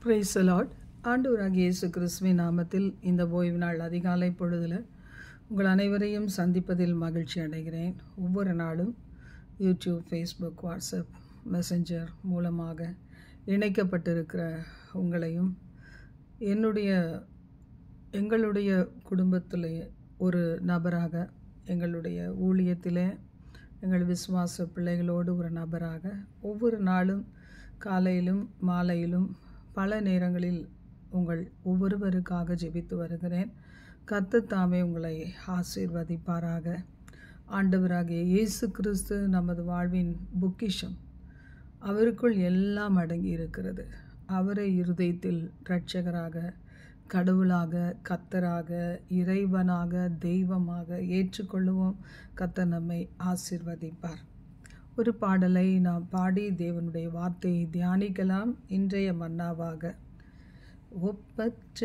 Praise the Lord. ஆண்டவராகிய இயேசு கிறிஸ்துவின் நாமத்தில் இந்த ஓய்வு நாள் அதிகாலை பொழுதில் உங்கள் அனைவரையும் சந்திப்பதில் மகிழ்ச்சி அடைகிறேன். ஒவ்வொரு நாளும் யூடியூப், ஃபேஸ்புக், வாட்ஸ்அப், மெசஞ்சர் மூலமாக இணைக்கப்பட்டிருக்கிற உங்களையும் எங்களுடைய குடும்பத்தில் ஒரு நபராக, எங்களுடைய ஊழியத்திலே எங்கள் விசுவாச பிள்ளைகளோடு ஒரு நபராக ஒவ்வொரு நாளும் காலையிலும் மாலையிலும் பல நேரங்களில் உங்கள் ஒவ்வொருவருக்காக ஜெபித்து வருகிறேன். கர்த்தர் தாமே உங்களை ஆசீர்வதிப்பாராக. ஆண்டவராகிய இயேசு கிறிஸ்து நமது வாழ்வின் பொக்கிஷம். அவருக்குள் எல்லாம் அடங்கி இருக்கிறது. அவரை இருதயத்தில் இரட்சகராக, கடவுளாக, கர்த்தராக, இறைவனாக, தெய்வமாக ஏற்றுக்கொள்ளுவோம். கர்த்தர் நம்மை ஆசீர்வதிப்பார். ஒரு பாடலை நாம் பாடி தேவனுடைய வார்த்தையை தியானிக்கலாம். இன்றைய மன்னாவாக, ஒப்பற்ற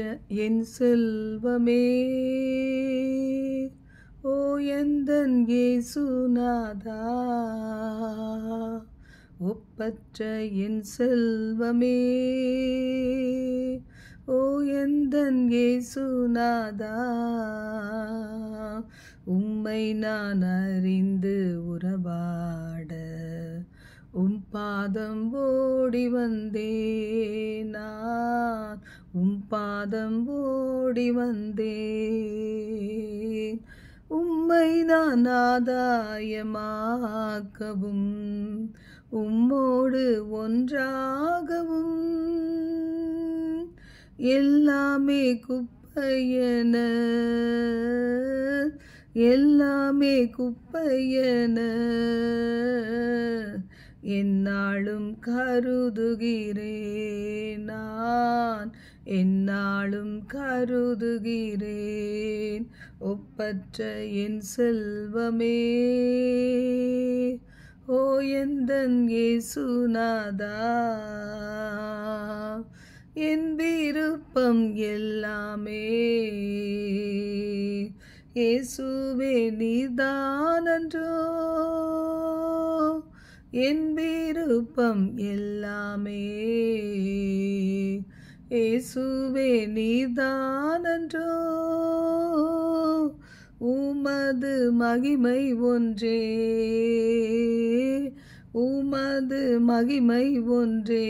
என் செல்வமே ஓ எந்தன் இயேசுநாதா, ஒப்பற்ற என் செல்வமே ஓ எந்தன் இயேசுநாதா, உம்மை நான் அறிந்து உறவாட பாதம் ஓடி வந்தேன். நான் பாதம் ஓடி வந்தேன். உம்மை நான் ஆதாயமாக்கவும் உம்மோடு ஒன்றாகவும், எல்லாமே குப்பையன, எல்லாமே குப்பையன என்னாலும் கருதுகிறேன். நான் என்னாலும் கருதுகிறேன். ஒப்பற்ற என் செல்வமே ஓ எந்தன் இயேசுநாதா, என் விருப்பம் எல்லாமே இயேசுவே நீதானன்றோ, என் விருப்பம் எல்லாமே இயேசுவே நீதானன்றோ, உமது மகிமை ஒன்றே, உமது மகிமை ஒன்றே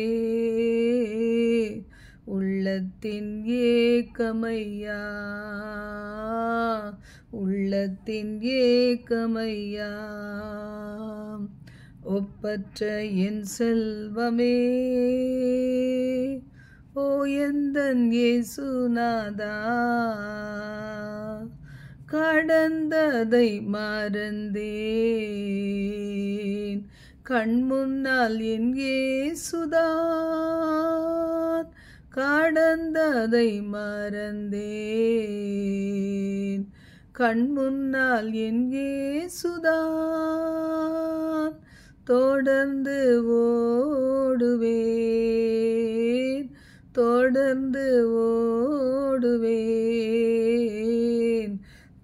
உள்ளத்தின் ஏக்கமையா, உள்ளத்தின் ஏக்கமையா. ஒப்பற்ற என் செல்வமே ஓ எந்தன் இயேசுநாதா, கடந்ததை மறந்தேன், கண்முன்னால் என் இயேசுதான், கடந்ததை மறந்தேன், கண்முன்னால் என் இயேசுதான், தொடர்ந்து ஓடுவேன், தொடர்ந்து ஓடுவேன்.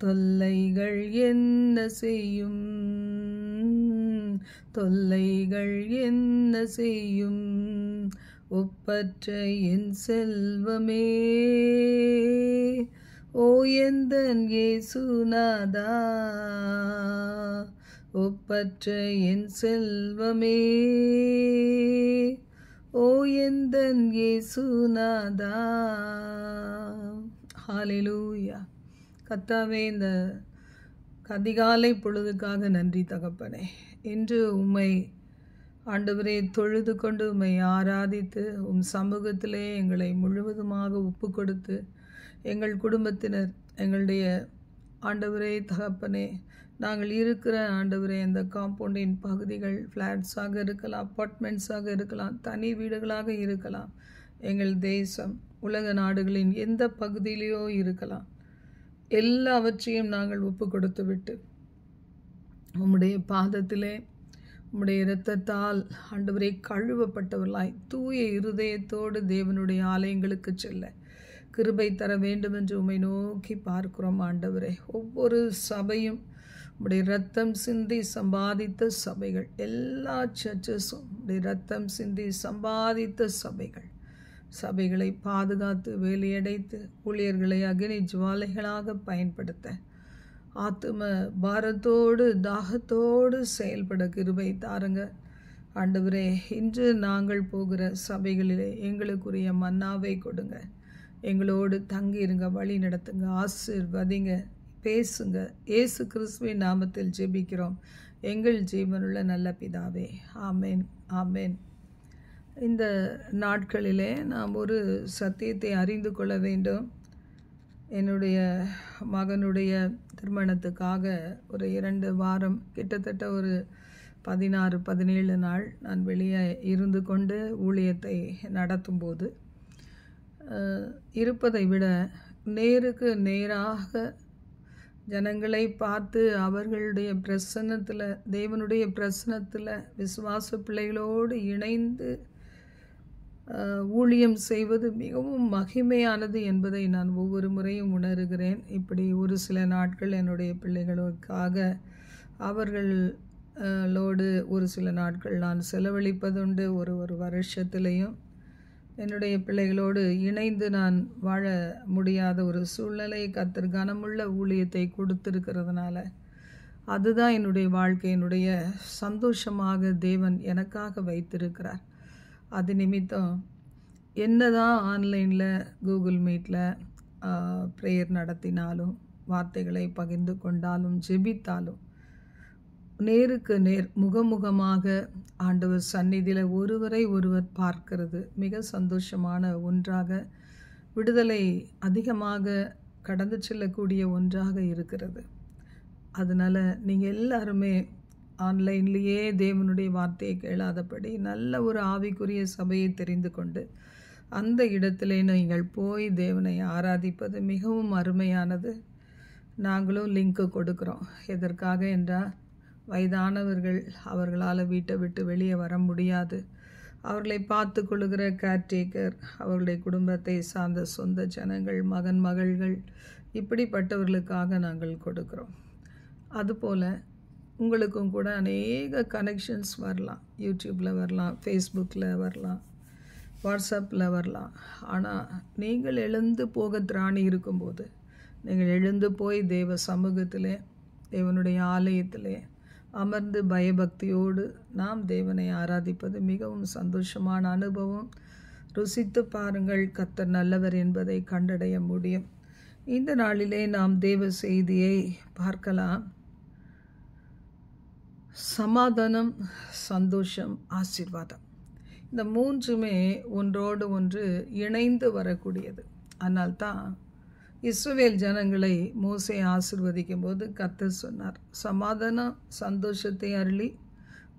தொல்லைகள் என்ன செய்யும், தொல்லைகள் என்ன செய்யும், ஒப்பற்ற என் செல்வமே ஓ எந்தன் இயேசுநாதா, ஒப்பற்ற என் செல்வமே ஓ எந்தன் இயேசுநாதா. ஹல்லேலூயா. கர்த்தாவே, இந்த அதிகாலை பொழுதுக்காக நன்றி தகப்பனே. இன்று உம்மை ஆண்டவரே தொழுது கொண்டு உம்மை ஆராதித்து உம் சமூகத்திலே எங்களை முழுவதுமாக ஒப்பு கொடுத்து, எங்கள் குடும்பத்தினர், எங்களுடைய ஆண்டவரே தகப்பனே, நாங்கள் இருக்கிற ஆண்டவரே இந்த காம்பவுண்டின் பகுதிகள் ஃப்ளாட்ஸாக இருக்கலாம், அப்பார்ட்மெண்ட்ஸாக இருக்கலாம், தனி வீடுகளாக இருக்கலாம், எங்கள் தேசம், உலக நாடுகளின் எந்த பகுதியிலேயோ இருக்கலாம், எல்லாவற்றையும் நாங்கள் ஒப்பு கொடுத்து விட்டு உம்முடைய பாதத்திலே உம்முடைய இரத்தத்தால் ஆண்டவரை கழுவப்பட்டவர்களாய் தூய இருதயத்தோடு தேவனுடைய ஆலயங்களுக்கு செல்ல கிருபை தர வேண்டும் என்று உம்மை நோக்கி பார்க்கிறோம் ஆண்டவரே. ஒவ்வொரு சபையும் உடைய ரத்தம் சிந்தி சம்பாதித்த சபைகள், எல்லா சர்ச்சஸும் உடைய ரத்தம் சிந்தி சம்பாதித்த சபைகள். சபைகளை பாதுகாத்து வேலையடைத்து ஊழியர்களை அக்னி ஜுவாலைகளாக பயன்படுத்த ஆத்தும பாரத்தோடு தாகத்தோடு செயல்பட கிருபை தாருங்க ஆண்டவரே. இன்று நாங்கள் போகிற சபைகளிலே எங்களுக்குரிய மன்னாவை கொடுங்க, எங்களோடு தங்கியிருங்க, வழி நடத்துங்க, ஆசீர்வதிங்க, பேசுங்க. இயேசு கிறிஸ்துவின் நாமத்தில் ஜெபிக்கிறோம் எங்கள் ஜீவனுள்ள நல்ல பிதாவே, ஆமேன் ஆமேன். இந்த நாட்களிலே நாம் ஒரு சத்தியத்தை அறிந்து கொள்ள வேண்டும். என்னுடைய மகனுடைய திருமணத்துக்காக ஒரு 2 வாரம், கிட்டத்தட்ட ஒரு 16-17 நாள் நான் வெளியே இருந்து கொண்டு ஊழியத்தை நடத்தும்போது இருப்பதை விட நேருக்கு நேராக ஜனங்களை பார்த்து அவர்களுடைய பிரசன்னத்தில், தேவனுடைய பிரசன்னத்தில் விசுவாச பிள்ளைகளோடு இணைந்து ஊழியம் செய்வது மிகவும் மகிமையானது என்பதை நான் ஒவ்வொரு முறையும் உணர்கிறேன். இப்படி ஒரு சில நாட்கள் என்னுடைய பிள்ளைகளுக்காக அவர்களோடு ஒரு சில நாட்கள் நான் செலவழிப்பதுண்டு. ஒரு வருஷத்துலேயும் என்னுடைய பிள்ளைகளோடு இணைந்து நான் வாழ முடியாத ஒரு சூழ்நிலை கர்த்தர் கனமுள்ள ஊழியத்தை கொடுத்திருக்கிறதுனால அதுதான் என்னுடைய வாழ்க்கையினுடைய சந்தோஷமாக தேவன் எனக்காக வைத்திருக்கிறார். அது நிமித்தம் என்னதான் ஆன்லைனில் கூகுள் மீட்டில் ப்ரேயர் நடத்தினாலும், வார்த்தைகளை பகிர்ந்து கொண்டாலும், ஜெபித்தாலும், நேருக்கு நேர் முகமுகமாக ஆண்டவர் சந்நிதியில் ஒருவரை ஒருவர் பார்க்கிறது மிக சந்தோஷமான ஒன்றாக, விடுதலை அதிகமாக கடந்து செல்லக்கூடிய ஒன்றாக இருக்கிறது. அதனால் நீங்கள் எல்லாருமே ஆன்லைன்லேயே தேவனுடைய வார்த்தையை கேளாதபடி நல்ல ஒரு ஆவிக்குரிய சபையை தெரிந்து கொண்டு அந்த இடத்திலே நீங்கள் போய் தேவனை ஆராதிப்பது மிகவும் அருமையானது. நாங்களும் லிங்க்கு கொடுக்குறோம். எதற்காக என்றால், வயதானவர்கள் அவர்களால் வீட்டை விட்டு வெளியே வர முடியாது, அவர்களை பார்த்து கொள்ளுகிற கேர்டேக்கர், அவர்களுடைய குடும்பத்தை சார்ந்த சொந்த ஜனங்கள், மகன் மகள்கள், இப்படிப்பட்டவர்களுக்காக நாங்கள் கொடுக்குறோம். அதுபோல் உங்களுக்கும் கூட அநேக கனெக்ஷன்ஸ் வரலாம். யூடியூப்பில் வரலாம், ஃபேஸ்புக்கில் வரலாம், வாட்ஸ்அப்பில் வரலாம். ஆனால் நீங்கள் எழுந்து போக திராணி இருக்கும்போது, நீங்கள் எழுந்து போய் தேவ சமூகத்திலே, தேவனுடைய ஆலயத்திலே அமர்ந்து பயபக்தியோடு நாம் தேவனை ஆராதிப்பது மிகவும் சந்தோஷமான அனுபவம். ருசித்து பாருங்கள், கர்த்தர் நல்லவர் என்பதை கண்டடைய முடியும். இந்த நாளிலே நாம் தேவ செய்தியை பார்க்கலாம். சமாதானம், சந்தோஷம், ஆசீர்வாதம். இந்த மூன்றுமே ஒன்றோடு ஒன்று இணைந்து வரக்கூடியது. அதனால்தான் இஸ்ரவேல் ஜனங்களை மோசே ஆசீர்வதிக்கும் போது கர்த்தர் சொன்னார், சமாதானம் சந்தோஷத்தை அருளி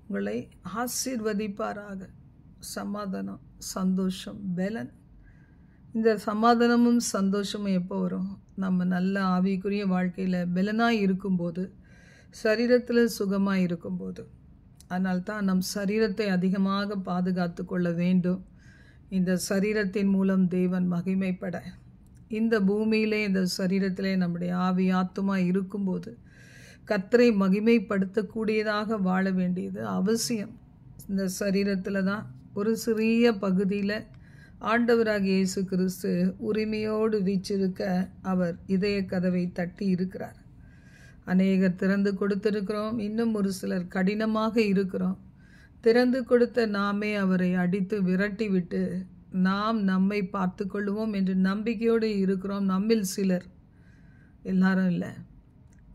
உங்களை ஆசீர்வதிப்பாராக. சமாதானம், சந்தோஷம், பலன். இந்த சமாதானமும் சந்தோஷமும் எப்போ வரும்? நம்ம நல்ல ஆவிக்குரிய வாழ்க்கையில் பலனாக இருக்கும்போது, சரீரத்தில் சுகமாக இருக்கும்போது. அதனால்தான் நம் சரீரத்தை அதிகமாக பாதுகாத்து கொள்ள வேண்டும். இந்த சரீரத்தின் மூலம் தேவன் மகிமைப்பட, இந்த பூமியிலே இந்த சரீரத்திலே நம்முடைய ஆவி ஆத்துமா இருக்கும்போது கர்த்தரை மகிமைப்படுத்தக்கூடியதாக வாழ வேண்டியது அவசியம். இந்த சரீரத்தில் தான் ஒரு சிறிய பகுதியில் ஆண்டவராகிய இயேசு கிறிஸ்து உரிமையோடு வீற்றிருக்க அவர் இதய கதவை தட்டி இருக்கிறார். அநேகர் திறந்து கொடுத்திருக்கிறோம், இன்னும் ஒரு சிலர் கடினமாக இருக்கிறோம். திறந்து கொடுத்த நாமே அவரை அடித்து விரட்டி விட்டு நாம் நம்மை பார்த்து கொள்வோம் என்று நம்பிக்கையோடு இருக்கிறோம். நம்மில் சிலர், எல்லாரும் இல்லை.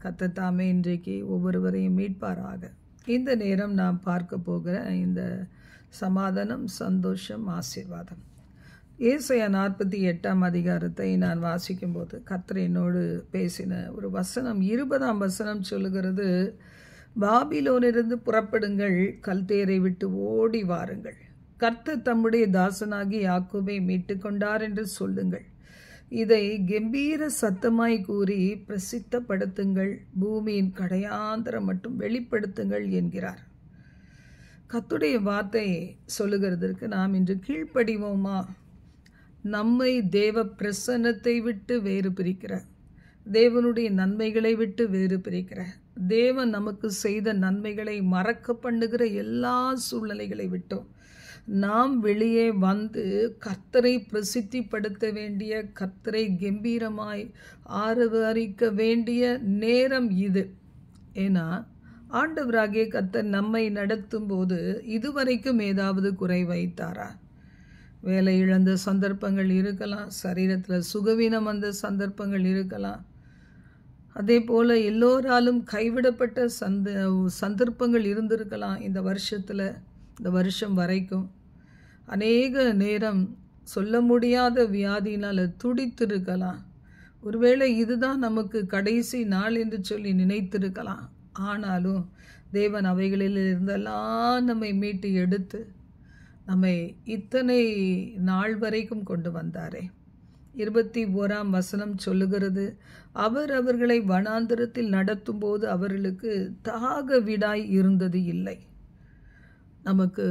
கர்த்தர் தாமே இன்றைக்கு ஒவ்வொருவரையும் மீட்பாராக. இந்த நேரம் நாம் பார்க்க போகிற இந்த சமாதானம், சந்தோஷம், ஆசீர்வாதம், ஏசாயா 48ஆம் அதிகாரத்தை நான் வாசிக்கும்போது கர்த்தர் என்னோடு பேசின ஒரு வசனம், 20ஆம் வசனம் சொல்லுகிறது, பாபிலோனிலிருந்து புறப்படுங்கள், கல்தேரை விட்டு ஓடி வாருங்கள், கர்த்தர் தம்முடைய தாசனாகி யாக்கோபை மீட்டு கொண்டார் என்று சொல்லுங்கள், இதை கம்பீர சத்தமாய் கூறி பிரசித்தப்படுத்துங்கள், பூமியின் கடையாந்தரம் மட்டும் வெளிப்படுத்துங்கள் என்கிறார். கர்த்தருடைய வார்த்தை சொல்லுகிறதற்கு நாம் இன்று கீழ்ப்படிவோமா? நம்மை தேவ பிரசன்னத்தை விட்டு வேறு பிரிக்கிற, தேவனுடைய நன்மைகளை விட்டு வேறு பிரிக்கிற, தேவன் நமக்கு செய்த நன்மைகளை மறக்க பண்ணுகிற எல்லா சூழ்நிலைகளை விட்டோம் நாம் வெளியே வந்து கர்த்தரை பிரசித்திப்படுத்த வேண்டிய, கர்த்தரை கம்பீரமாய் ஆரவரிக்க வேண்டிய நேரம் இது. ஏன்னா ஆண்டவராகிய கர்த்தர் நம்மை நடத்தும் போது இதுவரைக்கும் ஏதாவது குறை வைத்தாரா? வேலை இழந்த சந்தர்ப்பங்கள் இருக்கலாம், சரீரத்தில் சுகவீனம் வந்த சந்தர்ப்பங்கள் இருக்கலாம், அதே போல் எல்லோராலும் கைவிடப்பட்ட சந்தர்ப்பங்கள் இருந்திருக்கலாம். இந்த வருஷம் வரைக்கும் அநேக நேரம் சொல்ல முடியாத வியாதியினால் துடித்திருக்கலாம். ஒருவேளை இதுதான் நமக்கு கடைசி நாள் என்று சொல்லி நினைத்திருக்கலாம். ஆனாலும் தேவன் அவைகளில் இருந்தெல்லாம் நம்மை மீட்டு எடுத்து நம்மை இத்தனை நாள் வரைக்கும் கொண்டு வந்தாரே. 21ஆம் வசனம் சொல்லுகிறது, அவர் அவர்களை வனாந்திரத்தில் நடத்தும் போது அவர்களுக்கு தாக விடாய் இருந்தது இல்லை. நமக்கு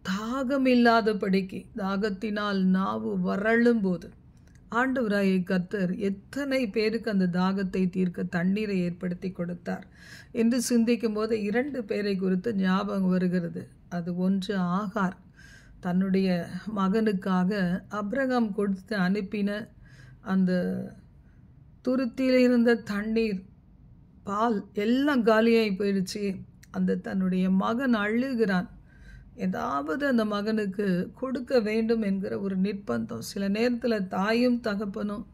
தாகம் இல்லாதபடிக்கு, தாகத்தினால் நாவு வறளும் போது ஆண்டவராகிய கர்த்தர் எத்தனை பேருக்கு அந்த தாகத்தை தீர்க்க தண்ணீரை ஏற்படுத்தி கொடுத்தார் என்று சிந்திக்கும் போது 2 பேரை குறித்து ஞாபகம் வருகிறது. அது ஒன்று ஆகார், தன்னுடைய மகனுக்காக அப்ரகாம் கொடுத்து அனுப்பின அந்த துருத்தியில் இருந்த தண்ணீர், பால் எல்லாம் காலியாகி போயிடுச்சு. அந்த தன்னுடைய மகன் அழுகிறான். ஏதாவது அந்த மகனுக்கு கொடுக்க வேண்டும் என்கிற ஒரு நிர்பந்தம். சில நேரத்தில் தாயும் தகப்பனும்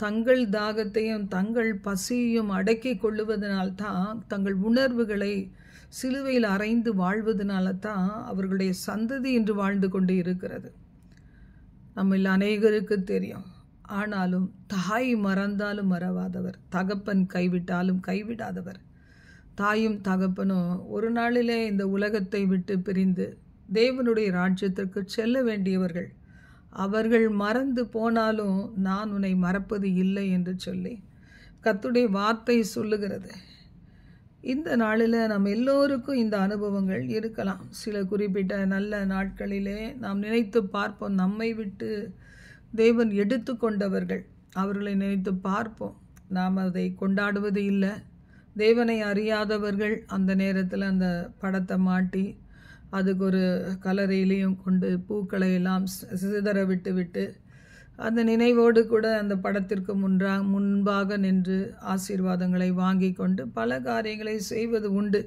தங்கள் தாகத்தையும் தங்கள் பசியையும் அடக்கி கொள்ளுவதனால்தான், தங்கள் உணர்வுகளை சிலுவையில் அறைந்து வாழ்வதனால தான் அவர்களுடைய சந்ததி இன்று வாழ்ந்து கொண்டு இருக்கிறது. நம்ம அநேகருக்கு தெரியும். ஆனாலும் தாய் மறந்தாலும் மறவாதவர், தகப்பன் கைவிட்டாலும் கைவிடாதவர். தாயும் தகப்பனும் ஒரு நாளிலே இந்த உலகத்தை விட்டு பிரிந்து தேவனுடைய ராஜ்யத்திற்கு செல்ல வேண்டியவர்கள். அவர்கள் மறந்து போனாலும் நான் உன்னை மறப்பது இல்லை என்று சொல்லி கர்த்தருடைய வார்த்தை சொல்லுகிறது. இந்த நாளில் நம்ம எல்லோருக்கும் இந்த அனுபவங்கள் இருக்கலாம். சில குறிப்பிட்ட நல்ல நாட்களிலே நாம் நினைத்து பார்ப்போம், நம்மை விட்டு தேவன் எடுத்து கொண்டவர்கள், அவர்களை நினைத்து பார்ப்போம். நாம் அதை கொண்டாடுவது இல்லை. தேவனை அறியாதவர்கள் அந்த நேரத்தில் அந்த படத்தை மாட்டி அதுக்கு ஒரு கலரையிலையும் கொண்டு பூக்களை எல்லாம் சிதற விட்டு அந்த நினைவோடு கூட அந்த படத்திற்கு முன்பாக நின்று ஆசீர்வாதங்களை வாங்கி கொண்டு பல காரியங்களை செய்வது உண்டு.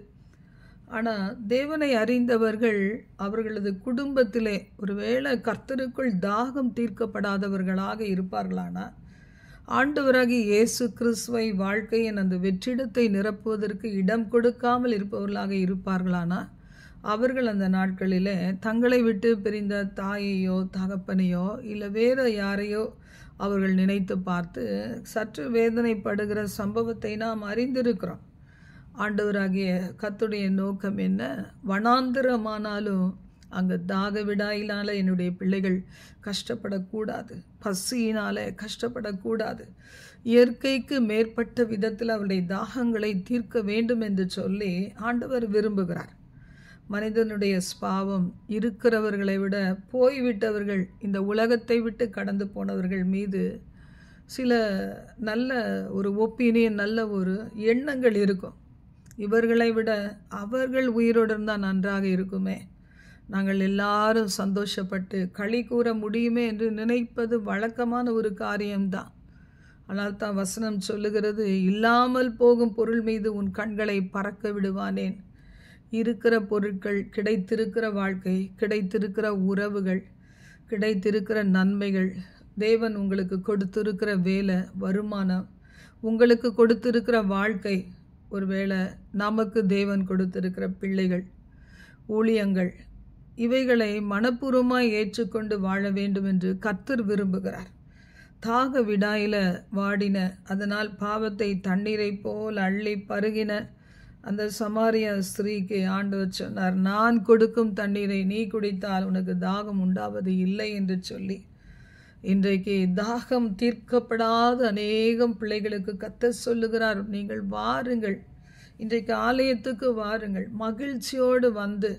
ஆனால் தேவனை அறிந்தவர்கள் அவர்களது குடும்பத்திலே ஒருவேளை கர்த்தருக்குள் தாகம் தீர்க்கப்படாதவர்களாக இருப்பார்களானா, ஆண்டவராகிய இயேசு கிறிஸ்துவை வாழ்க்கையின் அந்த வெற்றிடத்தை நிரப்புவதற்கு இடம் கொடுக்காமல் இருப்பவர்களாக இருப்பார்களானா, அவர்கள் அந்த நாட்களில் தங்களை விட்டு பிரிந்த தாயையோ தகப்பனையோ இல்லை வேறு யாரையோ அவர்கள் நினைத்து பார்த்து சற்று வேதனைப்படுகிற சம்பவத்தை நாம் அறிந்திருக்கிறோம். ஆண்டவராகிய கர்த்தருடைய நோக்கம் என்ன? வனாந்திரமானாலும் அங்கே தாக விடாயினால் என்னுடைய பிள்ளைகள் கஷ்டப்படக்கூடாது, பசியினால் கஷ்டப்படக்கூடாது, இயற்கைக்கு மேற்பட்ட விதத்தில் அவருடைய தாகங்களை தீர்க்க வேண்டும் என்று சொல்லி ஆண்டவர் விரும்புகிறார். மனிதனுடைய ஸ்பாவம் இருக்கிறவர்களை விட போய்விட்டவர்கள், இந்த உலகத்தை விட்டு கடந்து போனவர்கள் மீது சில நல்ல ஒரு ஒப்பீனியன், நல்ல ஒரு எண்ணங்கள் இருக்கும். இவர்களை விட அவர்கள் உயிரோடு இருந்தால் நன்றாக இருக்குமே, நாங்கள் எல்லாரும் சந்தோஷப்பட்டு களி கூற முடியுமே என்று நினைப்பது வழக்கமான ஒரு காரியம்தான். ஆனால் தான் வசனம் சொல்லுகிறது, இல்லாமல் போகும் பொருள் மீது உன் கண்களை பறக்க விடுவானேன். இருக்கிற பொருட்கள், கிடைத்திருக்கிற வாழ்க்கை, கிடைத்திருக்கிற உறவுகள், கிடைத்திருக்கிற நன்மைகள், தேவன் உங்களுக்கு கொடுத்திருக்கிற வேலை, வருமானம், உங்களுக்கு கொடுத்திருக்கிற வாழ்க்கை, ஒருவேளை நமக்கு தேவன் கொடுத்திருக்கிற பிள்ளைகள், ஊழியங்கள், இவைகளை மனப்பூர்வமாய் ஏற்றுக்கொண்டு வாழ வேண்டும் என்று கர்த்தர் விரும்புகிறார். தாக விடாயில வாடின, அதனால் பாவத்தை தண்ணீரை போல் அள்ளி பருகின அந்த சமாரிய ஸ்திரீக்கு ஆண்டவர் சொன்னார், நான் கொடுக்கும் தண்ணீரை நீ குடித்தால் உனக்கு தாகம் உண்டாவது இல்லை என்று சொல்லி, இன்றைக்கு தாகம் தீர்க்கப்படாத அநேகம் பிள்ளைகளுக்கு கர்த்தர் சொல்லுகிறார், நீங்கள் வாருங்கள், இன்றைக்கு ஆலயத்துக்கு வாருங்கள், மகிழ்ச்சியோடு வந்து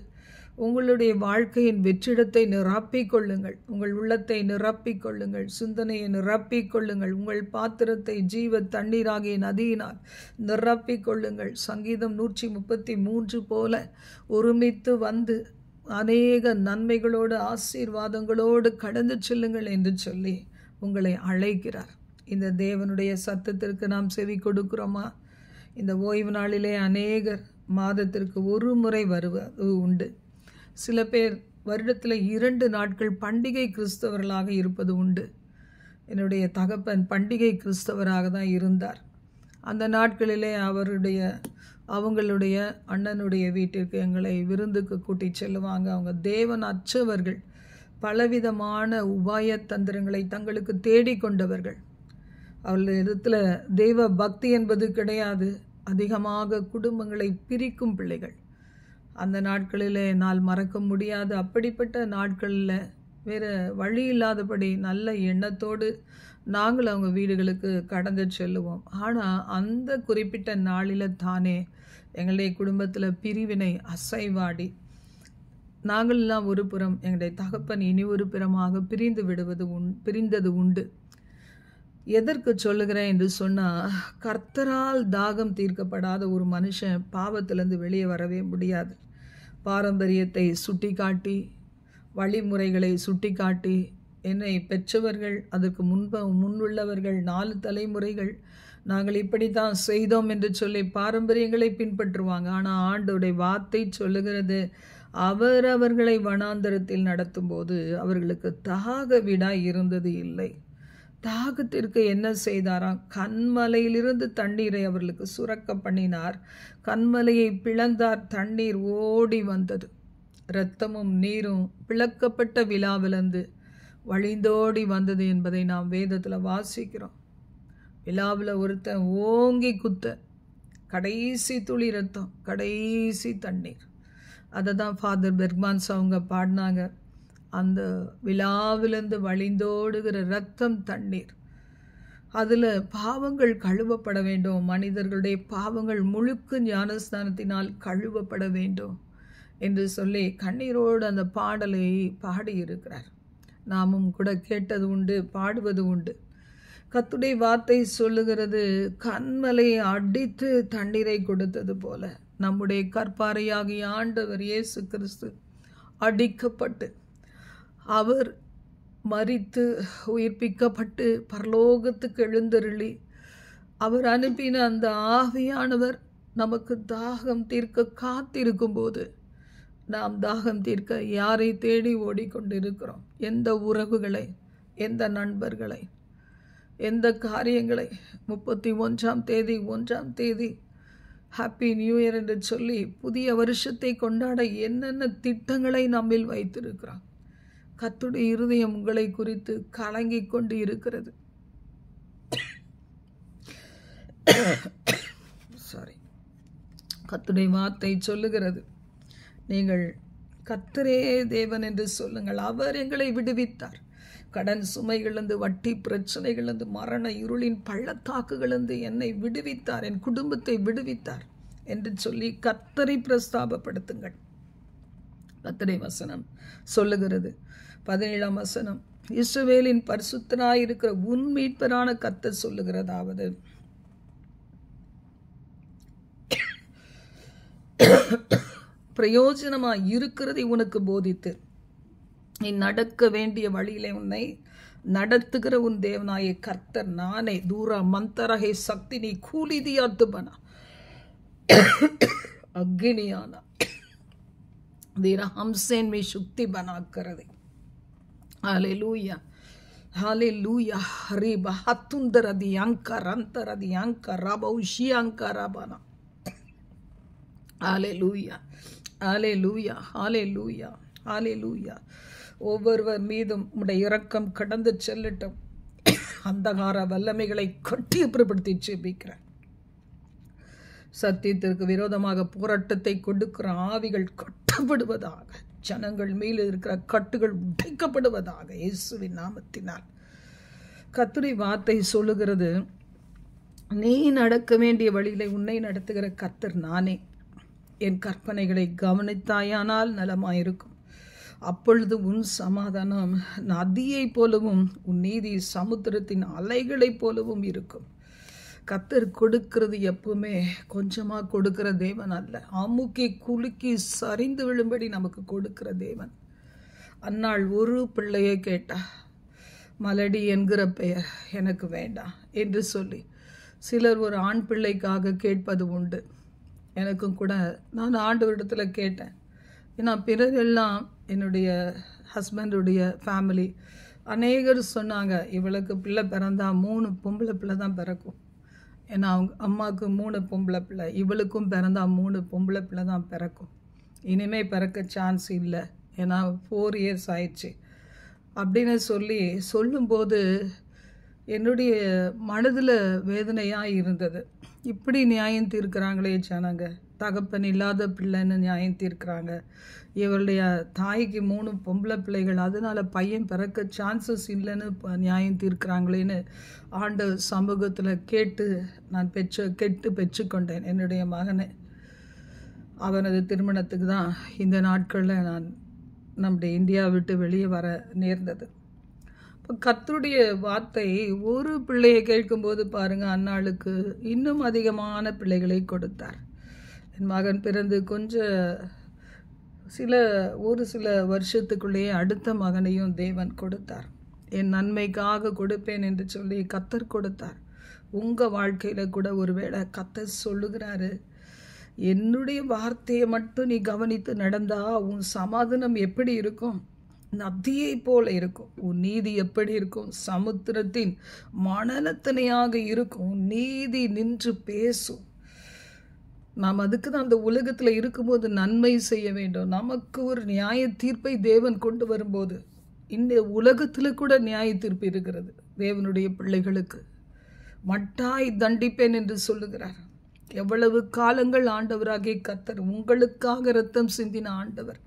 உங்களுடைய வாழ்க்கையின் வெற்றிடத்தை நிரப்பிக்கொள்ளுங்கள், உங்கள் உள்ளத்தை நிரப்பிக்கொள்ளுங்கள், சிந்தனையை நிரப்பிக்கொள்ளுங்கள், உங்கள் பாத்திரத்தை ஜீவ தண்ணீராகிய நதியினால் நிரப்பிக்கொள்ளுங்கள். சங்கீதம் 133 போல ஒருமித்து வந்து அநேக நன்மைகளோடு ஆசீர்வாதங்களோடு கடந்து செல்லுங்கள் என்று சொல்லி உங்களை அழைக்கிறார். இந்த தேவனுடைய சத்தத்திற்கு நாம் செவி கொடுக்கிறோமா? இந்த ஓய்வு நாளிலே அநேகர் மாதத்திற்கு ஒரு முறை வருவது உண்டு. சில பேர் வருடத்தில் 2 நாட்கள் பண்டிகை கிறிஸ்தவர்களாக இருப்பது உண்டு. என்னுடைய தகப்பன் பண்டிகை கிறிஸ்தவராக தான் இருந்தார். அந்த நாட்களிலே அவங்களுடைய அண்ணனுடைய வீட்டிற்கு எங்களை விருந்துக்கு கூட்டி செல்லுவாங்க. அவங்க தேவன் அற்றவர்கள், பலவிதமான உபாய தந்திரங்களை தங்களுக்கு தேடிக்கொண்டவர்கள். அவர்களிடத்தில் தெய்வ பக்தி என்பது கிடையாது. அதிகமாக குடும்பங்களை பிரிக்கும் பிள்ளைகள். அந்த நாட்களிலே நான் மறக்க முடியாது. அப்படிப்பட்ட நாட்களில் வேறு வழி இல்லாதபடி நல்ல எண்ணத்தோடு நாங்கள் அவங்க வீடுகளுக்கு கடந்து செல்லுவோம். ஆனால் அந்த குறிப்பிட்ட நாளில் தானே எங்களுடைய குடும்பத்தில் பிரிவினை அசைவாடி நாங்களெல்லாம் ஒரு புறம், எங்களுடைய தகப்பன் இனி ஒரு புறமாக பிரிந்தது உண்டு. எதற்கு சொல்லுகிறேன் என்று சொன்னால், கர்த்தரால் தாகம் தீர்க்கப்படாத ஒரு மனுஷன் பாவத்திலேருந்து வெளியே வரவே முடியாது. பாரம்பரியத்தை சுட்டி காட்டி, வழிமுறைகளை சுட்டி காட்டி, என்னை பெற்றவர்கள், அதற்கு முன்னுள்ளவர்கள் 4 தலைமுறைகள் நாங்கள் இப்படித்தான் செய்தோம் என்று சொல்லி பாரம்பரியங்களை பின்பற்றுவாங்க. ஆனால் ஆண்டவருடைய வார்த்தை சொல்லுகிறது, அவர்களை வனாந்தரத்தில் நடத்தும்போது அவர்களுக்கு தாக விடாய் இருந்தது இல்லை. தாகத்திற்கு என்ன செய்தாராம்? கண்மலையிலிருந்து தண்ணீரை அவர்களுக்கு சுரக்க பண்ணினார். கண்மலையை பிளந்தார், தண்ணீர் ஓடி வந்தது. இரத்தமும் நீரும் பிளக்கப்பட்ட விலாவிலிருந்து வழிந்தோடி வந்தது என்பதை நாம் வேதத்தில் வாசிக்கிறோம். விலாவில் ஒருத்தன் ஓங்கி குத்த, கடைசி துளி ரத்தம், கடைசி தண்ணீர். அதை தான் ஃபாதர் பெர்க்மான்ஸ் அவங்க பாடினாங்க. அந்த விலாவிலிருந்து வழிந்தோடுகிற இரத்தம், தண்ணீர். அதில் பாவங்கள் கழுவப்பட வேண்டும். மனிதர்களுடைய பாவங்கள் முழுக்க ஞானஸ்தானத்தினால் கழுவப்பட வேண்டும் என்று சொல்லி கண்ணீரோடு அந்த பாடலை பாடியிருக்கிறார். நாமும் கூட கேட்டது உண்டு, பாடுவது உண்டு. கர்த்தருடைய வார்த்தை சொல்லுகிறது, கண்மலையை அடித்து தண்ணீரை கொடுத்தது போல நம்முடைய கற்பாரையாகிய ஆண்டவர் இயேசு கிறிஸ்து அடிக்கப்பட்டு, அவர் மரித்து உயிர்ப்பிக்கப்பட்டு பரலோகத்துக்கு எழுந்தருளி, அவர் அனுப்பின அந்த ஆவியானவர் நமக்கு தாகம் தீர்க்க காத்திருக்கும் போது, நாம் தாகம் தீர்க்க யாரை தேடி ஓடிக்கொண்டிருக்கிறோம்? எந்த உறவுகளை, எந்த நண்பர்களை, எந்த காரியங்களை? 31ஆம் தேதி 1ஆம் தேதி ஹாப்பி நியூ இயர் என்று சொல்லி புதிய வருஷத்தை கொண்டாட என்னென்ன திட்டங்களை நம்மில் வைத்திருக்கிறோம். கர்த்தருடைய இருதயம் உங்களை குறித்து கலங்கி கொண்டு இருக்கிறது. கர்த்தருடைய வார்த்தை சொல்லுகிறது, நீங்கள் கர்த்தரே தேவன் என்று சொல்லுங்கள். அவர் எங்களை விடுவித்தார். கடன் சுமைகளிலிருந்து, வட்டி பிரச்சனைகளிலிருந்து, மரண இருளின் பள்ளத்தாக்குகளிலிருந்து என்னை விடுவித்தார், என் குடும்பத்தை விடுவித்தார் என்று சொல்லி கர்த்தரை பிரஸ்தாபப்படுத்துங்கள். கர்த்தருடைய வசனம் சொல்லுகிறது, 17ஆம் வசனம், இஸ்ரவேலின் பரிசுத்தராயிருக்கிற உன் மீட்பரான கர்த்தர் சொல்லுகிறதாவது, பிரயோஜனமாய் இருக்கிறதை உனக்கு போதித்து நீ நடக்க வேண்டிய வழியிலே உன்னை நடத்துகிற உன் தேவனாய கர்த்தர் நானே. தூரா மந்தரகே சக்தி நீ கூலிதியாத்துபனா அக்னியானா தீரா ஹம்சேன் மீ சுக்தி பனாக்கிறதே. ஹalleluya ஹalleluya ஹரிபா ஹத்துந்தரதி அங்கரந்தரதி அங்கரபௌஷி அங்கரபனா. ஹalleluya ஹalleluya ஹalleluya ஹalleluya. ஒவ்வொருவர் மீதும் உம்முடைய இரக்கம் கடந்து செல்லட்டும். அந்தகார வல்லமைகளை கட்டியப்புறப்படுத்தி ஜெபிக்கிறேன். சத்தியத்திற்கு விரோதமாக போராட்டத்தை கொடுக்கிற ஆவிகள் கட்டப்படுவதாக, ஜனங்கள் மேல் இருக்கிற கட்டுகள் உடைக்கப்படுவதாக இயேசுவின் நாமத்தினால். கர்த்தருடைய வார்த்தை சொல்லுகிறது, நீ நடக்க வேண்டிய வழியிலே உன்னை நடத்துகிற கர்த்தர் நானே. என் கற்பனைகளை கவனித்தாயானால் நலமாயிருக்கும். அப்பொழுது உன் சமாதானம் நதியைப் போலவும் உன் நீதி சமுத்திரத்தின் அலைகளைப் போலவும் இருக்கும். கர்த்தர் கொடுக்கிறது எப்பவுமே கொஞ்சமாக கொடுக்கிற தேவன் அல்ல. அமுக்கி குலுக்கி சரிந்து விழும்படி நமக்கு கொடுக்கிற தேவன். அன்னாள் ஒரு பிள்ளையை கேட்டா, மலடி என்கிற பெயர் எனக்கு வேண்டாம் என்று சொல்லி. சிலர் ஒரு ஆண் பிள்ளைக்காக கேட்பது உண்டு. எனக்கும் கூட நான் ஆண்டவரிடத்தில் கேட்டேன். ஏன்னா பிறரெல்லாம் என்னுடைய ஹஸ்பண்டுடைய ஃபேமிலி அநேகர் சொன்னாங்க, இவளுக்கு பிள்ளை பிறந்தா 3 பொம்பளை பிள்ளை தான் பிறக்கும். ஏன்னா அவங்க அம்மாவுக்கு 3 பொம்பளை பிள்ளை, இவளுக்கும் பிறந்தா 3 பொம்பளை பிள்ளை தான் பிறக்கும். இனிமேல் பிறக்க சான்ஸ் இல்லை, ஏன்னா 4 இயர்ஸ் ஆயிடுச்சு அப்படின்னு சொல்லும்போது என்னுடைய மனதில் வேதனையாக இருந்தது. இப்படி நியாயம் தீர்க்கிறாங்களே ஜனங்க. தகப்பன் இல்லாத பிள்ளைன்னு நியாயம் தீர்க்கிறாங்க. இவருடைய தாய்க்கு 3 பொம்பளை பிள்ளைகள், அதனால் பையன் பிறக்க சான்சஸ் இல்லைன்னு நியாயம் தீர்க்கிறாங்களேன்னு ஆண்ட சமூகத்தில் கேட்டு நான் கெட்டு பெற்றுக்கொண்டேன் என்னுடைய மகனை. அவனது திருமணத்துக்கு தான் இந்த நாட்களில் நான் நம்முடைய இந்தியா விட்டு வெளியே வர நேர்ந்தது. இப்போ கர்த்தருடைய வார்த்தை ஒரு பிள்ளையை கேட்கும்போது பாருங்கள், அன்னாளுக்கு இன்னும் அதிகமான பிள்ளைகளை கொடுத்தார். என் மகன் பிறந்து ஒரு சில வருஷத்துக்குள்ளேயே அடுத்த மகனையும் தேவன் கொடுத்தார். என் நன்மைக்காக கொடுப்பேன் என்று சொல்லி கர்த்தர் கொடுத்தார். உங்கள் வாழ்க்கையில் கூட ஒருவேளை கர்த்தர் சொல்லுகிறாரு, என்னுடைய வார்த்தையை மட்டும் நீ கவனித்து நடந்தா உன் சமாதானம் எப்படி இருக்கும்? நதியை போல இருக்கும். உன் நீதி எப்படி இருக்கும்? சமுத்திரத்தின் மணலத்தனையாக இருக்கும். உன் நீதி நின்று பேசும். நாம் அதுக்கு தான் அந்த உலகத்தில் இருக்கும்போது நன்மை செய்ய வேண்டும். நமக்கு ஒரு நியாய தீர்ப்பை தேவன் கொண்டு வரும்போது, இந்த உலகத்தில் கூட நியாய தீர்ப்பு இருக்கிறது. தேவனுடைய பிள்ளைகளுக்கு மட்டாய் தண்டிப்பேன் என்று சொல்லுகிறார். எவ்வளவு காலங்கள் ஆண்டவராகிய கர்த்தர் உங்களுக்காக இரத்தம் சிந்தின ஆண்டவர்,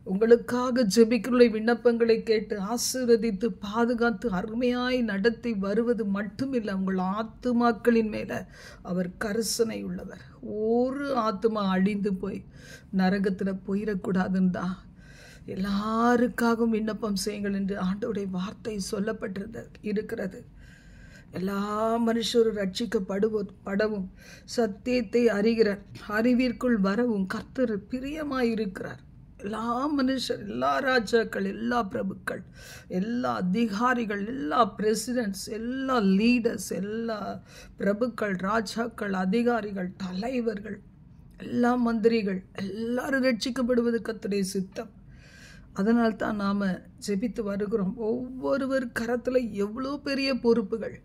உங்களுக்காக ஜெபிக்கிற விண்ணப்பங்களை கேட்டு ஆசீர்வதித்து பாதுகாத்து அருமையாய் நடத்தி வருவது மட்டுமில்லை, உங்கள் ஆத்துமாக்களின் மேலே அவர் கரிசனை உள்ளவர். ஒரு ஆத்துமா அழிந்து போய் நரகத்தில் போயிடக்கூடாதுன்னு தான் எல்லாருக்காகவும் விண்ணப்பம் செய்யுங்கள் என்று ஆண்டவருடைய வார்த்தை இருக்கிறது. எல்லா மனுஷரும் ரட்சிக்கப்படவும் சத்தியத்தை அறிகிற அறிவிற்குள் வரவும் கர்த்தர் பிரியமாயிருக்கிறார். எல்லா மனுஷர், எல்லா ராஜாக்கள், எல்லா பிரபுக்கள், எல்லா அதிகாரிகள், எல்லா பிரசிடென்ட்ஸ், எல்லா லீடர்ஸ், எல்லா பிரபுக்கள், ராஜாக்கள், அதிகாரிகள், தலைவர்கள், எல்லா மந்திரிகள் எல்லாரும் ரட்சிக்கப்படுவது கர்த்தருடைய சித்தம். அதனால்தான் நாம் ஜெபித்து வருகிறோம். ஒவ்வொருவர் கரத்தில் எவ்வளோ பெரிய பொறுப்புகள்.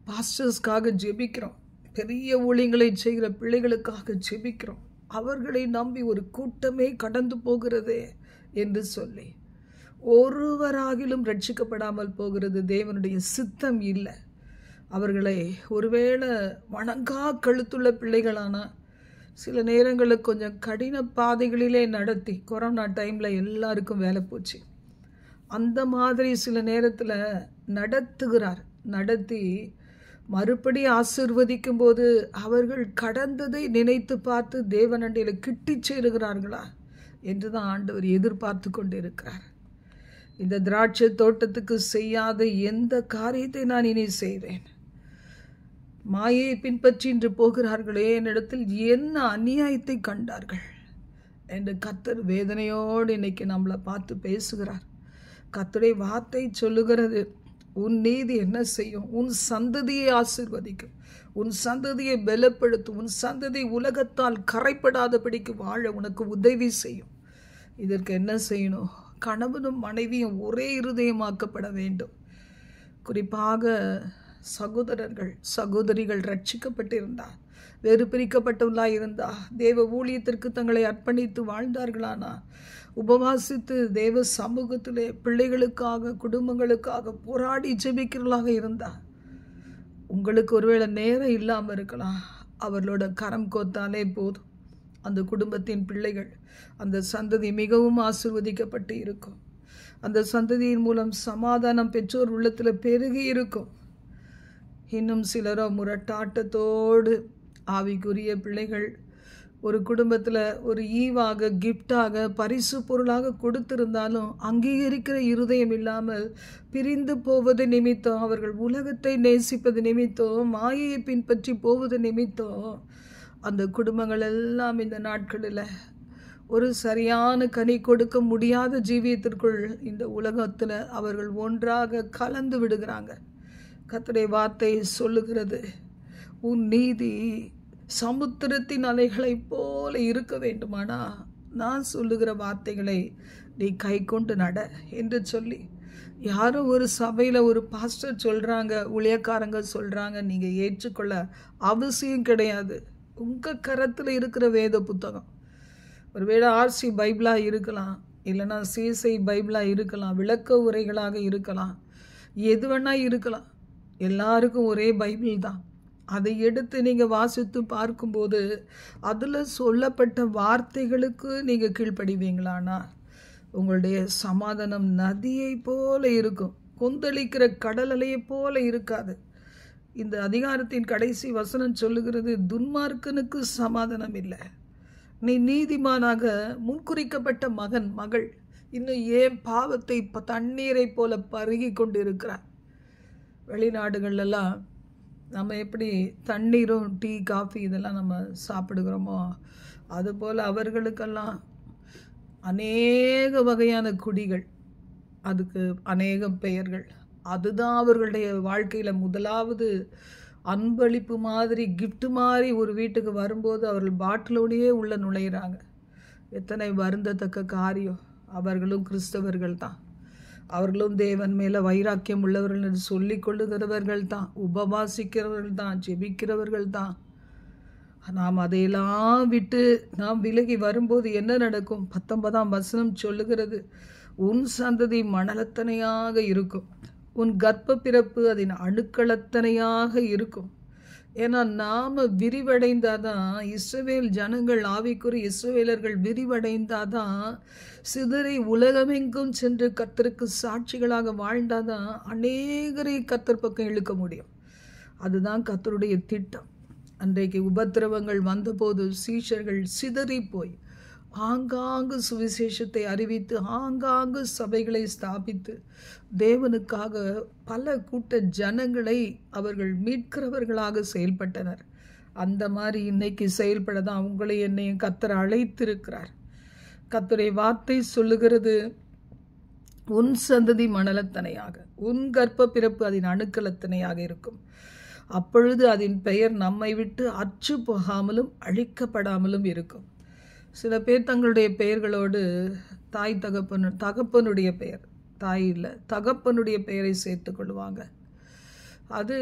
பாஸ்டர்ஸ்க்காக ஜெபிக்கிறோம், பெரிய ஊழியங்களை செய்கிற பிள்ளைகளுக்காக ஜெபிக்கிறோம். அவர்களை நம்பி ஒரு கூட்டமே கடந்து போகிறதே என்று சொல்லி ஒருவராகிலும் ரட்சிக்கப்படாமல் போகிறது தேவனுடைய சித்தம் இல்லை. அவர்களை ஒருவேளை வணங்கா கழுத்துள்ள பிள்ளைகளானா சில நேரங்களில் கொஞ்சம் கடின பாதைகளிலே நடத்தி, கொரோனா டைமில் எல்லாருக்கும் வேலை போச்சு, அந்த மாதிரி சில நேரத்தில் நடத்தி மறுபடி ஆசீர்வதிக்கும் போது அவர்கள் கடந்ததை நினைத்து பார்த்து தேவனண்டையில் கிட்டி சேருகிறார்களா என்று தான் ஆண்டவர் எதிர்பார்த்து கொண்டு இருக்கிறார். இந்த திராட்சை தோட்டத்துக்கு செய்யாத எந்த காரியத்தை நான் இனி செய்வேன்? மாயை பின்பற்றி இன்று போகிறார்களே, என்னிடத்தில் என்ன அநியாயத்தை கண்டார்கள் என்று கர்த்தர் வேதனையோடு இன்னைக்கு நம்மளை பார்த்து பேசுகிறார். கர்த்தருடைய வார்த்தை சொல்லுகிறது, உன் நீதி என்ன செய்யும்? உன் சந்ததியை ஆசீர்வதிக்கும், உன் சந்ததியை பலப்படுத்தும், உன் சந்ததி உலகத்தால் கரைப்படாதபடிக்கு வாழ உனக்கு உதவி செய்யும். இதற்கு என்ன செய்யணும்? கணவனும் மனைவியும் ஒரே இருதயமாக்கப்பட வேண்டும். குறிப்பாக சகோதரிகள் ரட்சிக்கப்பட்டிருந்தார், வேறு பிரிக்கப்பட்டவர்களாக இருந்தா, தேவ ஊழியத்திற்கு தங்களை அர்ப்பணித்து வாழ்ந்தார்களானா, உபவாசித்து தேவ சமூகத்திலே பிள்ளைகளுக்காக குடும்பங்களுக்காக போராடி ஜெபிக்கிறவர்களாக இருந்தா, உங்களுக்கு ஒருவேளை நேரம் இல்லாமல் இருக்கலாம், அவர்களோட கரம் கோத்தாலே போதும். அந்த குடும்பத்தின் பிள்ளைகள், அந்த சந்ததி மிகவும் ஆசீர்வதிக்கப்பட்டு இருக்கும். அந்த சந்ததியின் மூலம் சமாதானம் பெற்றோர் உள்ளத்தில் பெருகி இருக்கும். இன்னும் சிலரோ முரட்டாட்டத்தோடு ஆவிக்குரிய பிள்ளைகள் ஒரு குடும்பத்தில் ஒரு ஈவாக, கிஃப்டாக, பரிசு பொருளாக கொடுத்திருந்தாலும் அங்கீகரிக்கிற இருதயம் இல்லாமல் பிரிந்து போவது நிமித்தம், அவர்கள் உலகத்தை நேசிப்பது நிமித்தம், மாயையை பின்பற்றி போவது நிமித்தம், அந்த குடும்பங்கள் எல்லாம் இந்த நாட்களில் ஒரு சரியான கனி கொடுக்க முடியாத ஜீவியத்திற்குள் இந்த உலகத்தில் அவர்கள் ஒன்றாக கலந்து விடுகிறாங்க. கர்த்தருடைய வார்த்தை சொல்லுகிறது, உன் நீதி சமுத்திரத்தின் அலைகளைப் போல இருக்க வேண்டுமானா நான் சொல்லுகிற வார்த்தைகளை நீ கை கொண்டு நட என்று சொல்லி, யாரோ ஒரு சபையில் ஒரு பாஸ்டர் சொல்கிறாங்க, ஊழியக்காரங்க சொல்கிறாங்க, நீங்கள் ஏற்றுக்கொள்ள அவசியம் கிடையாது. உங்கள் கரத்தில் இருக்கிற வேத புத்தகம், ஒருவேளை ஆர்சி பைபிளாக இருக்கலாம், இல்லைன்னா சிஎஸ்ஐ பைபிளாக இருக்கலாம், விளக்க உரைகளாக இருக்கலாம், எது வேணால் இருக்கலாம். எல்லாருக்கும் ஒரே பைபிள் தான். அதை எடுத்து நீங்கள் வாசித்து பார்க்கும்போது அதில் சொல்லப்பட்ட வார்த்தைகளுக்கு நீங்கள் கீழ்ப்படிவீங்களானா உங்களுடைய சமாதானம் நதியை போல இருக்கும், கொந்தளிக்கிற கடல் அலையை போல இருக்காது. இந்த அதிகாரத்தின் கடைசி வசனம் சொல்லுகிறது, துன்மார்க்கனுக்கு சமாதானம் இல்லை. நீ நீதிமானாக முன்குறிக்கப்பட்ட மகன், மகள், இன்னும் ஏன் பாவத்தை தண்ணீரை போல பருகி கொண்டு இருக்கிறார்? வெளிநாடுகள்லாம் நம்ம எப்படி தண்ணீரும் டீ, காஃபி இதெல்லாம் நம்ம சாப்பிடுகிறோமோ, அதுபோல் அவர்களுக்கெல்லாம் அநேக வகையான குடிகள், அதுக்கு அநேக பெயர்கள். அதுதான் அவர்களுடைய வாழ்க்கையில் முதலாவது அன்பளிப்பு மாதிரி, கிஃப்ட் மாதிரி. ஒரு வீட்டுக்கு வரும்போது அவர்கள் பாட்டிலோடையே உள்ள நுழையிறாங்க. எத்தனை வருந்தத்தக்க காரியம். அவர்களும் கிறிஸ்தவர்கள் தான், அவர்களும் தேவன் மேலே வைராக்கியம் உள்ளவர்கள் என்று சொல்லி கொள்ளுகிறவர்கள் தான், உபவாசிக்கிறவர்கள் தான், ஜெபிக்கிறவர்கள் தான். நாம் அதையெல்லாம் விட்டு நாம் விலகி வரும்போது என்ன நடக்கும்? 19ஆம் வசனம் சொல்லுகிறது, உன் சந்ததி மணலத்தனையாக இருக்கும், உன் கர்ப்ப பிறப்பு அதன் அணுக்களத்தனையாக இருக்கும். ஏன்னா நாம் விரிவடைந்தாதான், இஸ்ரவேல் ஜனங்கள், ஆவிக்குரிய இஸ்ரவேலர்கள் விரிவடைந்தாதான், சிதறி உலகமெங்கும் சென்று கர்த்தருக்கு சாட்சிகளாக வாழ்ந்தாதான் அநேகரை கர்த்தர் பக்கம் இழுக்க முடியும். அதுதான் கர்த்தருடைய திட்டம். அன்றைக்கு உபத்திரவங்கள் வந்தபோது சீஷர்கள் சிதறி போய் ஆங்காங்கு சுவிசேஷத்தை அறிவித்து, ஆங்காங்கு சபைகளை ஸ்தாபித்து, தேவனுக்காக பல கூட்ட ஜனங்களை அவர்கள் மீட்கிறவர்களாக செயல்பட்டனர். அந்த மாதிரி இன்னைக்கு செயல்பட தான் உங்களை என்னையும் கர்த்தர் அழைத்திருக்கிறார். கர்த்தருடைய வார்த்தை சொல்லுகிறது, உன் சந்ததி மணலத்தனையாக, உன் கர்ப்ப பிறப்பு அதன் அணுக்களத்தனையாக இருக்கும். அப்பொழுது அதன் பெயர் நம்மை விட்டு அற்று போகாமலும் அழிக்கப்படாமலும் இருக்கும். சில பேர் தங்களுடைய பெயர்களோடு தாய் தகப்பனுடைய பெயர், தாய் இல்லை தகப்பனுடைய பெயரை சேர்த்து கொள்வாங்க. அது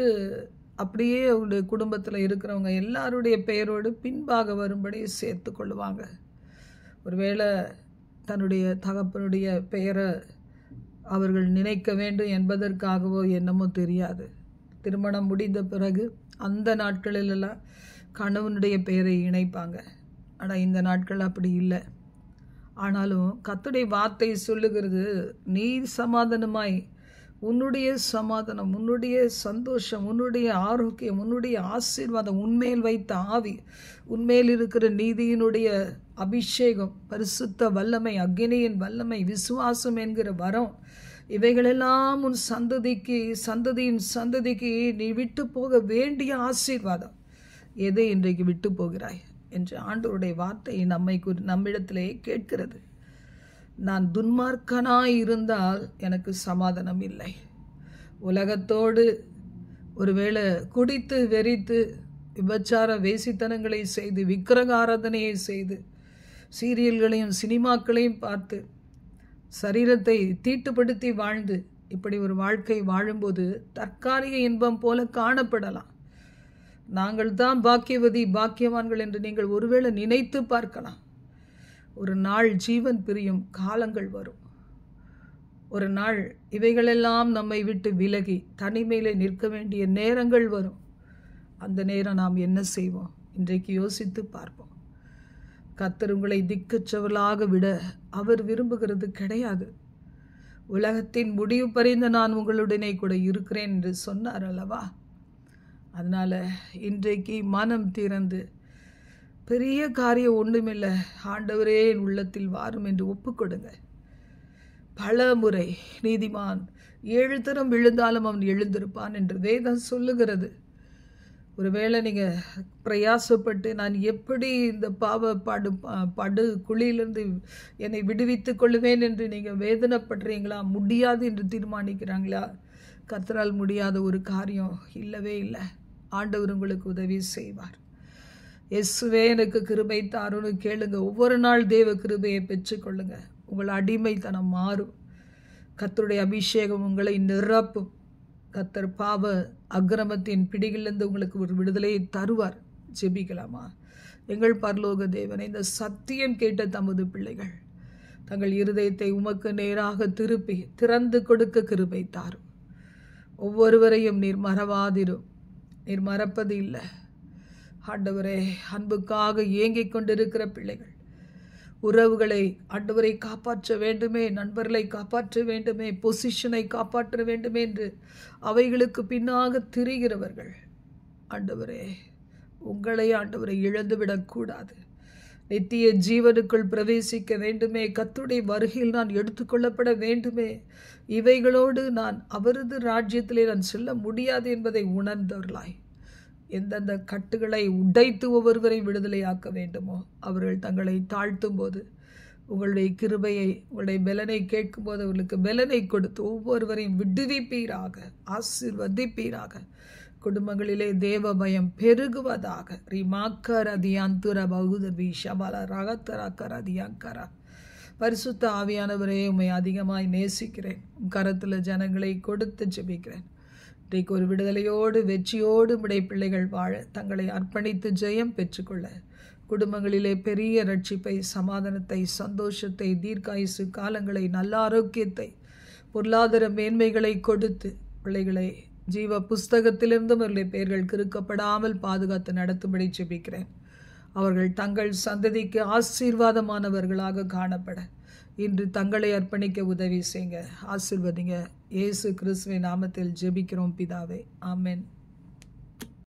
அப்படியே அவங்களுடைய குடும்பத்தில் இருக்கிறவங்க எல்லாருடைய பெயரோடு பின்பாக வரும்படி சேர்த்து கொள்வாங்க. ஒருவேளை தன்னுடைய தகப்பனுடைய பெயரை அவர்கள் நினைக்க வேண்டும் என்பதற்காகவோ என்னமோ தெரியாது, திருமணம் முடிந்த பிறகு அந்த நாட்களிலெல்லாம் கணவனுடைய பெயரை இணைப்பாங்க. ஆனால் இந்த நாட்கள் அப்படி இல்லை. ஆனாலும் கர்த்தருடைய வார்த்தை சொல்லுகிறது, நீ சமாதானமாய், உன்னுடைய சமாதானம், உன்னுடைய சந்தோஷம், உன்னுடைய ஆரோக்கியம், உன்னுடைய ஆசீர்வாதம், உன்மேல் வைத்த ஆவி, உன்மேல் இருக்கிற நீதியினுடைய அபிஷேகம், பரிசுத்த வல்லமை, அக்கினியின் வல்லமை, விசுவாசம் என்கிற வரம், இவைகளெல்லாம் உன் சந்ததியின் சந்ததிக்கு நீ விட்டு போக வேண்டிய ஆசீர்வாதம். எதை இன்றைக்கு விட்டு போகிறாய் என்று ஆண்டவருடைய வார்த்தை நம்மிடத்திலே கேட்கிறது. நான் துன்மார்க்கனாய் இருந்தால் எனக்கு சமாதானம் இல்லை. உலகத்தோடு ஒருவேளை குடித்து வெறித்து விபச்சார வேசித்தனங்களை செய்து, விக்கிரக ஆராதனையை செய்து, சீரியல்களையும் சினிமாக்களையும் பார்த்து சரீரத்தை தீட்டுப்படுத்தி வாழ்ந்து, இப்படி ஒரு வாழ்க்கை வாழும்போது தற்காலிக இன்பம் போல காணப்படலாம். நாங்கள் தான் பாக்கியவதி, பாக்கியவான்கள் என்று நீங்கள் ஒருவேளை நினைத்து பார்க்கலாம். ஒரு நாள் ஜீவன் பிரியும் காலங்கள் வரும். ஒரு நாள் இவைகளெல்லாம் நம்மை விட்டு விலகி தனிமையில் நிற்க வேண்டிய நேரங்கள் வரும். அந்த நேரம் நாம் என்ன செய்வோம்? இன்றைக்கு யோசித்து பார்ப்போம். கர்த்தர் உங்களை திக்கற்றவர்களாக விட அவர் விரும்புகிறது கிடையாது. உலகத்தின் முடிவு பறிந்த நான் உங்களுடனே கூட இருக்கிறேன் என்று சொன்னார் அல்லவா? அதனால் இன்றைக்கு மனம் திறந்து பெரிய காரியம் ஒன்றுமில்லை, ஆண்டவரே என் உள்ளத்தில் வாரும் என்று ஒப்புக்கொடுங்க. பல முறை நீதிமான் 7 தரம் விழுந்தாலும் அவன் எழுந்திருப்பான் என்று வேதம் சொல்லுகிறது. ஒருவேளை நீங்கள் பிரயாசப்பட்டு நான் எப்படி இந்த பாவ படு குழியிலிருந்து என்னை விடுவித்து கொள்ளுவேன் என்று நீங்கள் வேதனைப்படுறீங்களா? முடியாது என்று தீர்மானிக்கிறாங்களா? கர்த்தரால் முடியாத ஒரு காரியம் இல்லவே இல்லை. ஆண்டவர் உங்களுக்கு உதவி செய்வார். இயேசுவே எனக்கு கிருபை தாருன்னு கேளுங்க. ஒவ்வொரு நாள் தேவ கிருபையை பெற்றுக்கொள்ளுங்க. உங்கள் அடிமைத்தனம் மாறும். கர்த்தருடைய அபிஷேகம் உங்களை நிரப்பும். கர்த்தர் பாவ அக்கிரமத்தின் பிடிகளிலிருந்து உங்களுக்கு ஒரு விடுதலையை தருவார். ஜெபிக்கலாமா? எங்கள் பரலோக தேவனை, இந்த சத்தியம் கேட்ட தமது பிள்ளைகள் தங்கள் இருதயத்தை உமக்கு நேராக திருப்பி திறந்து கொடுக்க கிருபை தாரும். ஒவ்வொருவரையும் நீர் மறவாதிரும். நீர் மறப்பது இல்லை. ஆண்டவரே, அன்புக்காக ஏங்கிக் கொண்டிருக்கிற பிள்ளைகள், உறவுகளை ஆண்டவரை காப்பாற்ற வேண்டுமே, நண்பர்களை காப்பாற்ற வேண்டுமே, பொசிஷனை காப்பாற்ற வேண்டுமே என்று அவைகளுக்கு பின்னாக திரிகிறவர்கள், ஆண்டவரே உங்களை ஆண்டவரை இழந்துவிடக்கூடாது. நித்திய ஜீவனுக்குள் பிரவேசிக்க வேண்டுமே, கர்த்தருடைய வருகையில் நான் எடுத்துக்கொள்ளப்பட வேண்டுமே, இவைகளோடு நான் அவரது ராஜ்யத்திலே நான் செல்ல முடியாது என்பதை உணர்ந்தவர்களாய் எந்தெந்த கட்டுகளை உடைத்து ஒவ்வொருவரை விடுதலையாக்க வேண்டுமோ அவர்கள் தங்களை தாழ்த்தும் போது உங்களுடைய கிருபையை, உங்களுடைய பலனை கேட்கும்போது அவர்களுக்கு பலனை கொடுத்து ஒவ்வொருவரையும் விடுவிப்பீராக, ஆசீர்வதிப்பீராக. குடும்பங்களிலே தேவ பயம் பெருகுவதாக. பரிசுத்த ஆவியானவரே, உம்மை அதிகமாய் நேசிக்கிறேன். கரத்தில் ஜனங்களை கொடுத்து ஜெபிக்கிறேன். இன்றைக்கு ஒரு விடுதலையோடு வெற்றியோடு உடைய பிள்ளைகள் வாழ தங்களை அர்ப்பணித்து ஜெயம் பெற்றுக்கொள்ள குடும்பங்களிலே பெரிய ரட்சிப்பை, சமாதானத்தை, சந்தோஷத்தை, தீர்க்காயுசு காலங்களை, நல்ல ஆரோக்கியத்தை, பொருளாதார மேன்மைகளை கொடுத்து பிள்ளைகளை ஜீவ புஸ்தகத்திலிருந்து அவர்களுடைய பெயர்கள் கிறுக்கப்படாமல் பாதுகாத்து நடத்தும்படி ஜெபிக்கிறேன். அவர்கள் தங்கள் சந்ததிக்கு ஆசீர்வாதமானவர்களாக காணப்பட இன்று தங்களை அர்ப்பணிக்க உதவி செய்யுங்க. ஆசீர்வதிங்க. இயேசு கிறிஸ்துவின் நாமத்தில் ஜெபிக்கிறோம் பிதாவே. ஆமென்.